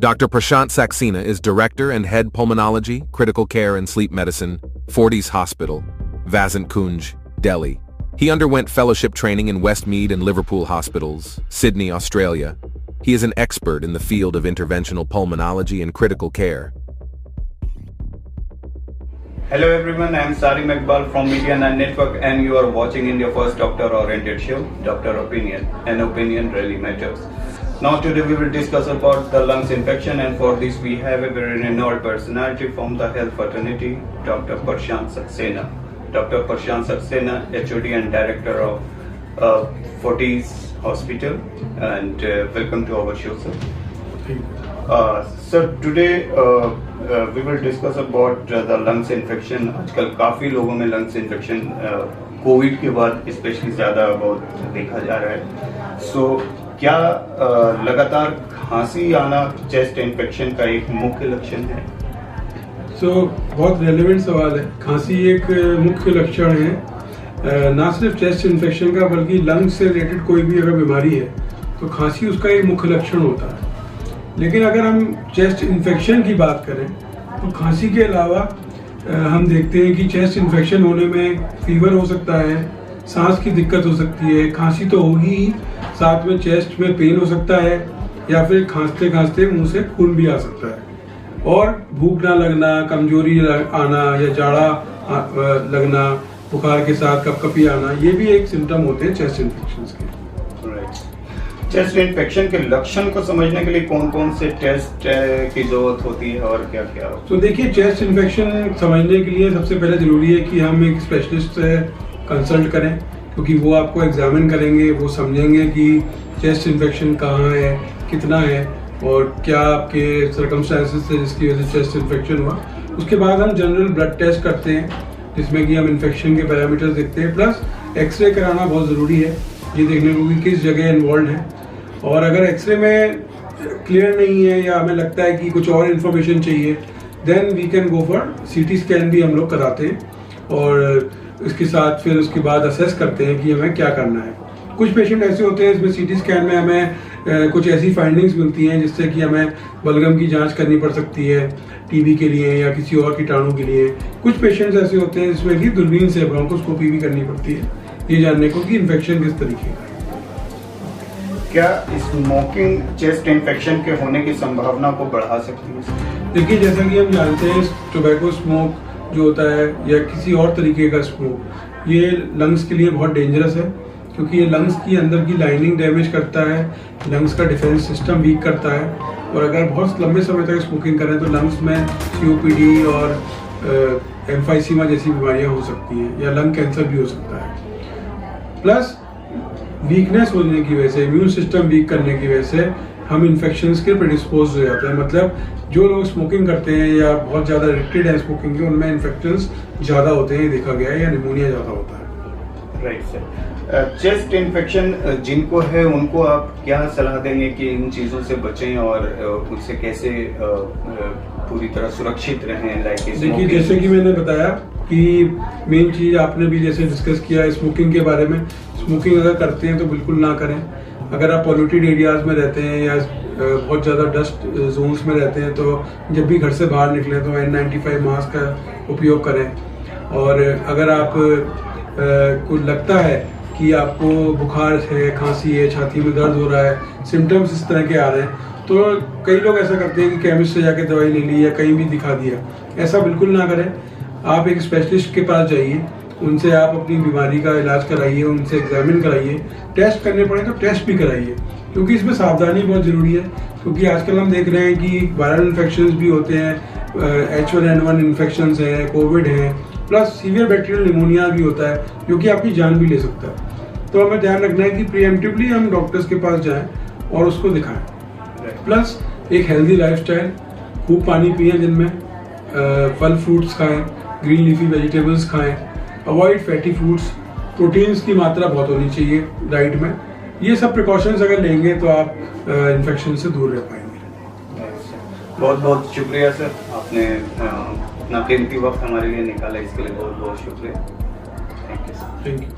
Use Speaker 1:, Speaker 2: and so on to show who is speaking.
Speaker 1: Dr. Prashant Saxena is Director and Head Pulmonology, Critical Care and Sleep Medicine, Fortis Hospital, Vasant Kunj, Delhi. He underwent fellowship training in Westmead and Liverpool Hospitals, Sydney, Australia. He is an expert in the field of interventional pulmonology and critical care.
Speaker 2: Hello everyone, I am Salim Iqbal from Media 9 Network and you are watching India's first doctor-oriented show, Doctor Opinion, and opinion really matters. Now today we will discuss about the lungs infection, and for this we have a very renowned personality from the health fraternity, Dr. Prashant Saxena. Dr. Prashant Saxena, HOD and Director of Fortis Hospital, and welcome to our show, sir.
Speaker 3: Thank you.
Speaker 2: Sir, today we will discuss about the lungs infection. आजकल काफ़ी लोगों में lungs infection Covid के बाद specially ज़्यादा बहुत देखा जा रहा है. So क्या लगातार खांसी आना चेस्ट इन्फेक्शन का एक मुख्य लक्षण है?
Speaker 3: बहुत रेलेवेंट सवाल है. खांसी एक मुख्य लक्षण है, ना सिर्फ चेस्ट इन्फेक्शन का बल्कि लंग्स से रिलेटेड कोई भी अगर बीमारी है तो खांसी उसका एक मुख्य लक्षण होता है. लेकिन अगर हम चेस्ट इन्फेक्शन की बात करें तो खांसी के अलावा हम देखते हैं कि चेस्ट इन्फेक्शन होने में फीवर हो सकता है, सांस की दिक्कत हो सकती है, खांसी तो होगी ही, साथ में चेस्ट में पेन हो सकता है या फिर खांसते खांसते मुंह से खून भी आ सकता है. और भूख ना लगना, कमजोरी आना या जाड़ा लगना, बुखार के साथ कपकपी आना, ये भी एक सिम्टम होते हैं चेस्ट इन्फेक्शन के.
Speaker 2: चेस्ट इन्फेक्शन के लक्षण को समझने के लिए कौन कौन से टेस्ट की जरूरत होती है और क्या क्या?
Speaker 3: तो देखिए, चेस्ट इन्फेक्शन समझने के लिए सबसे पहले जरूरी है कि हम एक स्पेशलिस्ट से कंसल्ट करें, क्योंकि वो आपको एग्जामिन करेंगे, वो समझेंगे कि चेस्ट इन्फेक्शन कहाँ है, कितना है और क्या आपके सर्कमस्टेंसेस थे जिसकी वजह से चेस्ट इन्फेक्शन हुआ. उसके बाद हम जनरल ब्लड टेस्ट करते हैं जिसमें कि हम इन्फेक्शन के पैरामीटर्स देखते हैं. प्लस एक्सरे कराना बहुत ज़रूरी है, ये देखने को कि किस जगह इन्वॉल्व है. और अगर एक्सरे में क्लियर नहीं है या हमें लगता है कि कुछ और इन्फॉर्मेशन चाहिए, then we can go for CT scan भी हम लोग कराते हैं और इसके साथ फिर उसके बाद असेस करते हैं कि हमें क्या करना है. कुछ पेशेंट ऐसे होते हैं जिसमें सीटी स्कैन में हमें कुछ ऐसी फाइंडिंग्स मिलती हैं जिससे कि हमें बलगम की जांच करनी पड़ सकती है टीबी के लिए या किसी और कीटाणु के लिए. कुछ पेशेंट्स ऐसे होते हैं जिसमें कि दूरबीन से ब्रोंकोस्कोपी भी करनी पड़ती है ये जानने को कि इन्फेक्शन किस तरीके का है.
Speaker 2: क्या स्मोकिंग चेस्ट इन्फेक्शन के होने की संभावना को बढ़ा सकती है?
Speaker 3: देखिए, जैसा कि हम जानते हैं, टोबैको स्मोक जो होता है या किसी और तरीके का स्मोक, ये लंग्स के लिए बहुत डेंजरस है, क्योंकि ये लंग्स की अंदर की लाइनिंग डैमेज करता है, लंग्स का डिफेंस सिस्टम वीक करता है. और अगर बहुत लंबे समय तक स्मोकिंग करें तो लंग्स में COPD और एम्फाइसीमा जैसी बीमारियां हो सकती हैं या लंग कैंसर भी हो सकता है. प्लस वीकनेस होने की वजह से, इम्यून सिस्टम वीक करने की वजह से हम इन्फेक्शंस के प्रेडिस्पोज हो जाते हैं. मतलब जो लोग स्मोकिंग करते हैं या बहुत ज़्यादा एडिक्टेड है स्मोकिंग के, उनमें इन्फेक्शंस ज़्यादा होते हैं, देखा गया है, या निमोनिया ज़्यादा होता है.
Speaker 2: Right sir. चेस्ट इन्फेक्शन जिनको है उनको आप क्या सलाह देंगे कि इन चीज़ों से बचें और उससे कैसे पूरी तरह सुरक्षित रहें?
Speaker 3: देखिए, जैसे कि मैंने बताया कि मेन चीज़ आपने भी जैसे डिस्कस किया स्मोकिंग के बारे में. स्मोकिंग अगर करते हैं तो बिल्कुल ना करें. अगर आप पॉल्यूटेड एरियाज में रहते हैं या बहुत ज़्यादा डस्ट जोन्स में रहते हैं तो जब भी घर से बाहर निकलें तो N95 मास्क का उपयोग करें. और अगर आप को लगता है कि आपको बुखार है, खांसी है, छाती में दर्द हो रहा है, सिम्टम्स इस तरह के आ रहे हैं, तो कई लोग ऐसा करते हैं कि केमिस्ट से जाके दवाई ले ली या कहीं भी दिखा दिया. ऐसा बिल्कुल ना करें. आप एक स्पेशलिस्ट के पास जाइए, उनसे आप अपनी बीमारी का इलाज कराइए, उनसे एग्जामिन कराइए, टेस्ट करने पड़े तो टेस्ट भी कराइए, क्योंकि इसमें सावधानी बहुत ज़रूरी है. क्योंकि आजकल हम देख रहे हैं कि वायरल इन्फेक्शंस भी होते हैं, H1N1 इन्फेक्शंस हैं, कोविड हैं, प्लस सीवियर बैक्टीरियल निमोनिया भी होता है जो कि आपकी जान भी ले सकता है. तो हमें ध्यान रखना है कि प्रीएम्प्टिवली हम डॉक्टर्स के पास जाएं और उसको दिखाएं. प्लस एक हेल्दी लाइफस्टाइल, खूब पानी पिएं, दिन में फल फ्रूट्स खाएं, ग्रीन लीफी वेजिटेबल्स खाएं, अवॉइड फैटी फूड्स, प्रोटीन्स की मात्रा बहुत होनी चाहिए डाइट में. ये सब प्रिकॉशंस अगर लेंगे तो आप इन्फेक्शन से दूर रह पाएंगे.
Speaker 2: बहुत बहुत शुक्रिया सर, आपने अपना कीमती वक्त हमारे लिए निकाला, इसके लिए बहुत बहुत शुक्रिया. Thank you sir.
Speaker 3: Thank you.